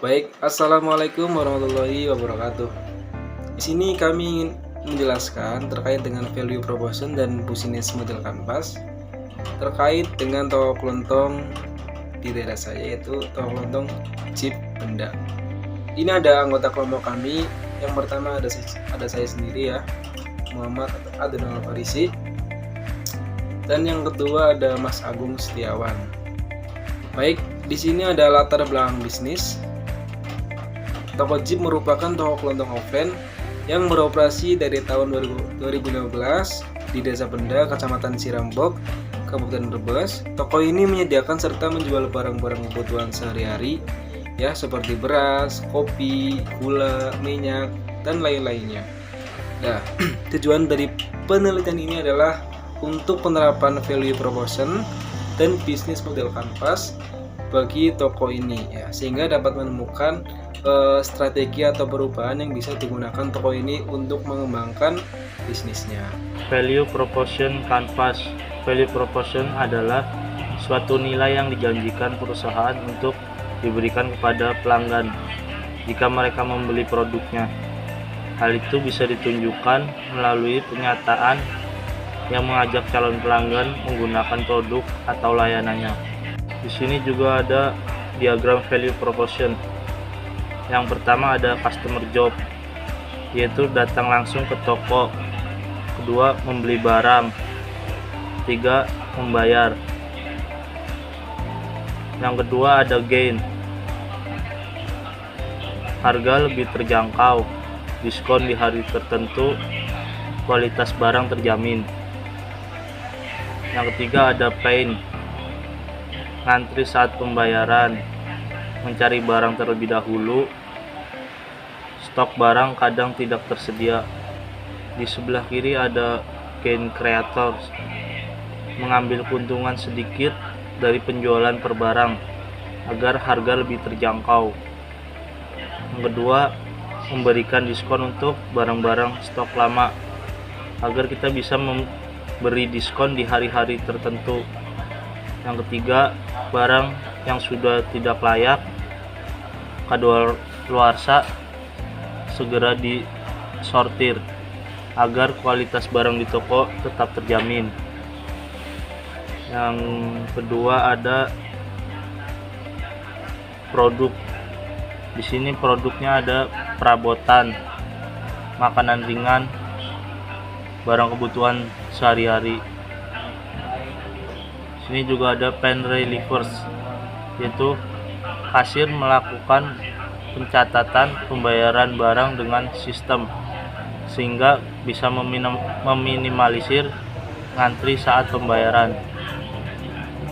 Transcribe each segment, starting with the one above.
Baik, assalamualaikum warahmatullahi wabarakatuh. Di sini kami ingin menjelaskan terkait dengan value proposition dan business model canvas terkait dengan toko kelontong di daerah saya, yaitu toko kelontong Jeep Benda. Ini ada anggota kelompok kami. Yang pertama ada saya sendiri ya, Muhammad Adnan Al-Farisi, dan yang kedua ada Mas Agung Setiawan. Baik, di sini ada latar belakang bisnis. Toko Jeep merupakan toko kelontong offline yang beroperasi dari tahun 2015 di Desa Benda, Kecamatan Sirambok, Kabupaten Brebes. Toko ini menyediakan serta menjual barang-barang kebutuhan sehari-hari ya, seperti beras, kopi, gula, minyak, dan lain-lainnya. Nah, tujuan dari penelitian ini adalah untuk penerapan value proposition dan bisnis model canvas bagi toko ini ya, sehingga dapat menemukan strategi atau perubahan yang bisa digunakan toko ini untuk mengembangkan bisnisnya. Value proposition canvas. Value proposition adalah suatu nilai yang dijanjikan perusahaan untuk diberikan kepada pelanggan jika mereka membeli produknya. Hal itu bisa ditunjukkan melalui pernyataan yang mengajak calon pelanggan menggunakan produk atau layanannya. Di sini juga ada diagram value proposition. Yang pertama ada customer job, yaitu datang langsung ke toko. Kedua, membeli barang. Tiga, membayar. Yang kedua ada gain, harga lebih terjangkau, diskon di hari tertentu, kualitas barang terjamin. Yang ketiga ada pain, ngantri saat pembayaran, mencari barang terlebih dahulu, stok barang kadang tidak tersedia. Di sebelah kiri ada gain creators, mengambil keuntungan sedikit dari penjualan per barang agar harga lebih terjangkau. Yang kedua, memberikan diskon untuk barang-barang stok lama agar kita bisa memberi diskon di hari-hari tertentu. Yang ketiga, barang yang sudah tidak layak kadaluarsa segera disortir agar kualitas barang di toko tetap terjamin. Yang kedua ada produk. Di sini produknya ada perabotan, makanan ringan, barang kebutuhan sehari-hari. Sini juga ada pen relievers, yaitu kasir melakukan pencatatan pembayaran barang dengan sistem sehingga bisa meminimalisir ngantri saat pembayaran.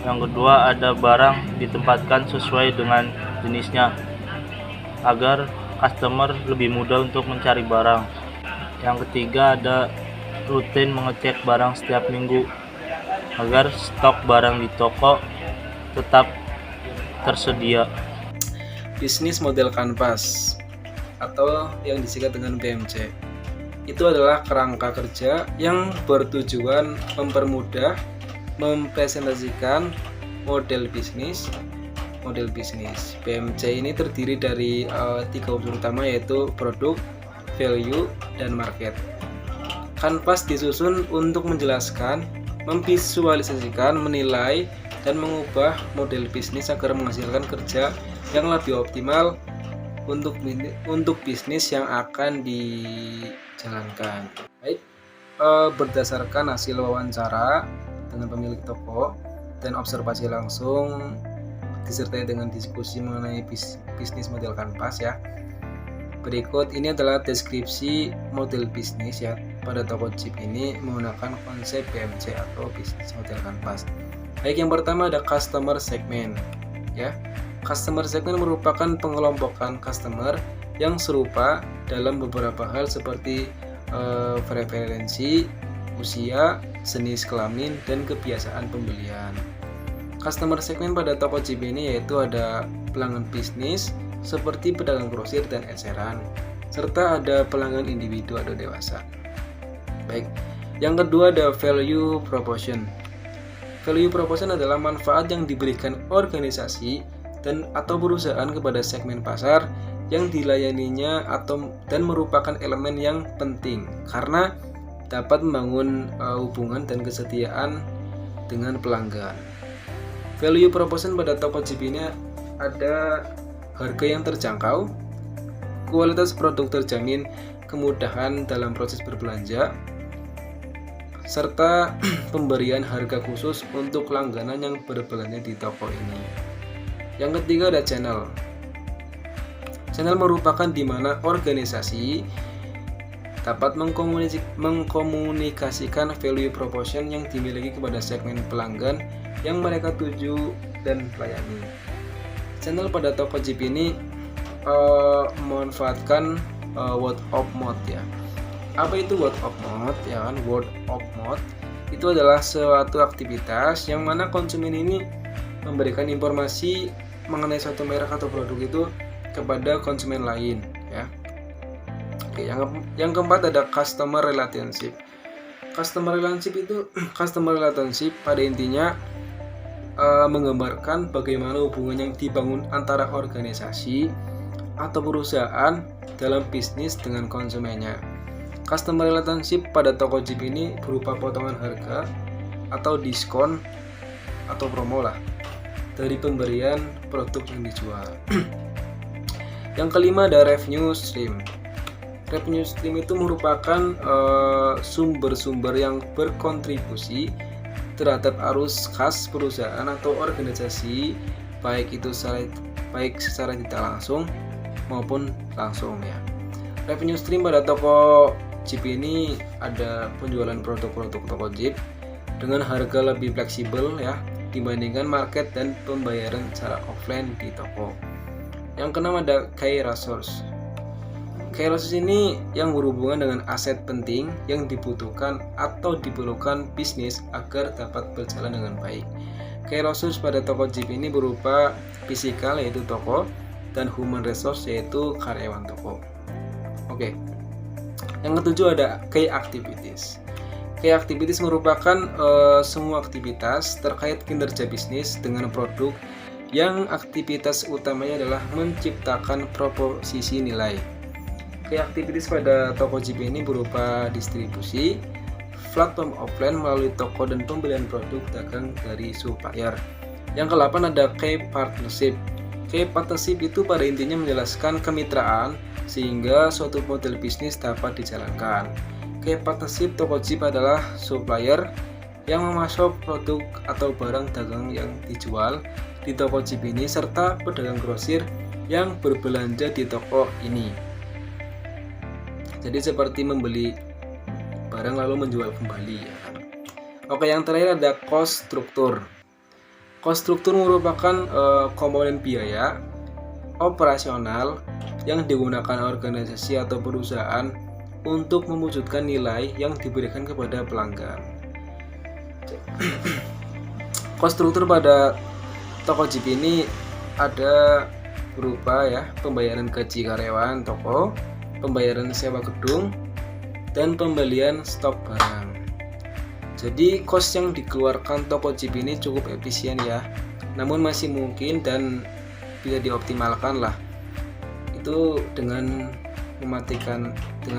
Yang kedua ada barang ditempatkan sesuai dengan jenisnya agar customer lebih mudah untuk mencari barang. Yang ketiga ada rutin mengecek barang setiap minggu agar stok barang di toko tetap tersedia. Bisnis model canvas atau yang disingkat dengan BMC itu adalah kerangka kerja yang bertujuan mempermudah mempresentasikan model bisnis. BMC ini terdiri dari 3 unsur utama, yaitu produk, value, dan market. Canvas disusun untuk menjelaskan, memvisualisasikan, menilai, dan mengubah model bisnis agar menghasilkan kerja yang lebih optimal untuk bisnis yang akan dijalankan. Baik, berdasarkan hasil wawancara dengan pemilik toko dan observasi langsung disertai dengan diskusi mengenai bisnis model canvas ya. Berikut ini adalah deskripsi model bisnis ya pada toko Jeep ini menggunakan konsep BMC atau bisnis model canvas. Baik, yang pertama ada customer segment ya. Customer segment merupakan pengelompokan customer yang serupa dalam beberapa hal seperti preferensi, usia, jenis kelamin, dan kebiasaan pembelian. Customer segment pada toko Jeep ini yaitu ada pelanggan bisnis seperti pedagang grosir dan eceran, serta ada pelanggan individu atau dewasa. Baik, yang kedua ada value proposition. Value proposition adalah manfaat yang diberikan organisasi atau perusahaan kepada segmen pasar yang dilayaninya dan merupakan elemen yang penting karena dapat membangun hubungan dan kesetiaan dengan pelanggan. Value proposition pada Tokopedia ini ada harga yang terjangkau, kualitas produk terjamin, kemudahan dalam proses berbelanja, serta pemberian harga khusus untuk langganan yang berbelanja di toko ini. Yang ketiga ada channel. Channel merupakan di mana organisasi dapat mengkomunikasikan value proposition yang dimiliki kepada segmen pelanggan yang mereka tuju dan layani. Channel pada Tokopedia ini memanfaatkan word of mouth ya. Apa itu word of mouth ya kan? Word of mouth itu adalah suatu aktivitas yang mana konsumen ini memberikan informasi mengenai suatu merek atau produk itu kepada konsumen lain ya. Oke, yang keempat ada customer relationship. Customer relationship pada intinya menggambarkan bagaimana hubungan yang dibangun antara organisasi atau perusahaan dalam bisnis dengan konsumennya. Customer relationship pada Tokopedia ini berupa potongan harga atau diskon atau promo lah dari pemberian produk yang dijual. Yang kelima ada revenue stream. Revenue stream itu merupakan sumber-sumber yang berkontribusi terhadap arus kas perusahaan atau organisasi, baik secara tidak langsung maupun langsung ya. Revenue stream pada Tokopedia ini ada penjualan produk-produk Tokopedia dengan harga lebih fleksibel ya dibandingkan market dan pembayaran secara offline di toko. Yang keenam ada key resource. Key resource ini yang berhubungan dengan aset penting yang dibutuhkan atau diperlukan bisnis agar dapat berjalan dengan baik. Key resource pada Tokopedia ini berupa fisikal yaitu toko dan human resource yaitu karyawan toko. Oke. Yang ketujuh ada key activities. Key activities merupakan semua aktivitas terkait kinerja bisnis dengan produk yang aktivitas utamanya adalah menciptakan proposisi nilai. Key activities pada Tokopedia ini berupa distribusi, platform offline melalui toko dan pembelian produk dagang dari supplier. Yang ke-8 ada key partnership. Key partnership itu pada intinya menjelaskan kemitraan sehingga suatu model bisnis dapat dijalankan. Key partnership Tokopedia adalah supplier yang memasok produk atau barang dagang yang dijual di Tokopedia ini serta pedagang grosir yang berbelanja di toko ini. Jadi seperti membeli barang lalu menjual kembali ya kan. Oke, yang terakhir ada cost structure. Cost structure merupakan komponen biaya operasional yang digunakan organisasi atau perusahaan untuk mewujudkan nilai yang diberikan kepada pelanggan. Cost structure pada Tokopedia ini ada berupa ya pembayaran gaji karyawan toko, pembayaran sewa gedung, dan pembelian stok barang. Jadi cost yang dikeluarkan Tokopedia ini cukup efisien ya, namun masih mungkin dan bisa dioptimalkan lah. Itu dengan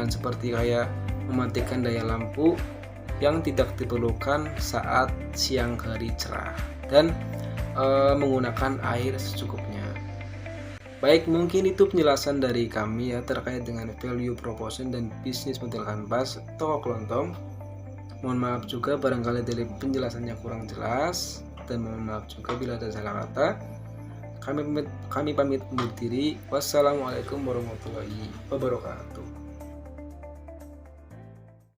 seperti kayak mematikan daya lampu yang tidak diperlukan saat siang hari cerah dan menggunakan air secukupnya. Baik, mungkin itu penjelasan dari kami ya terkait dengan value proposition dan bisnis model kanvas toko kelontong. Mohon maaf juga barangkali dari penjelasannya kurang jelas dan mohon maaf juga bila ada salah kata. Kami pamit undur diri. Wassalamualaikum warahmatullahi wabarakatuh.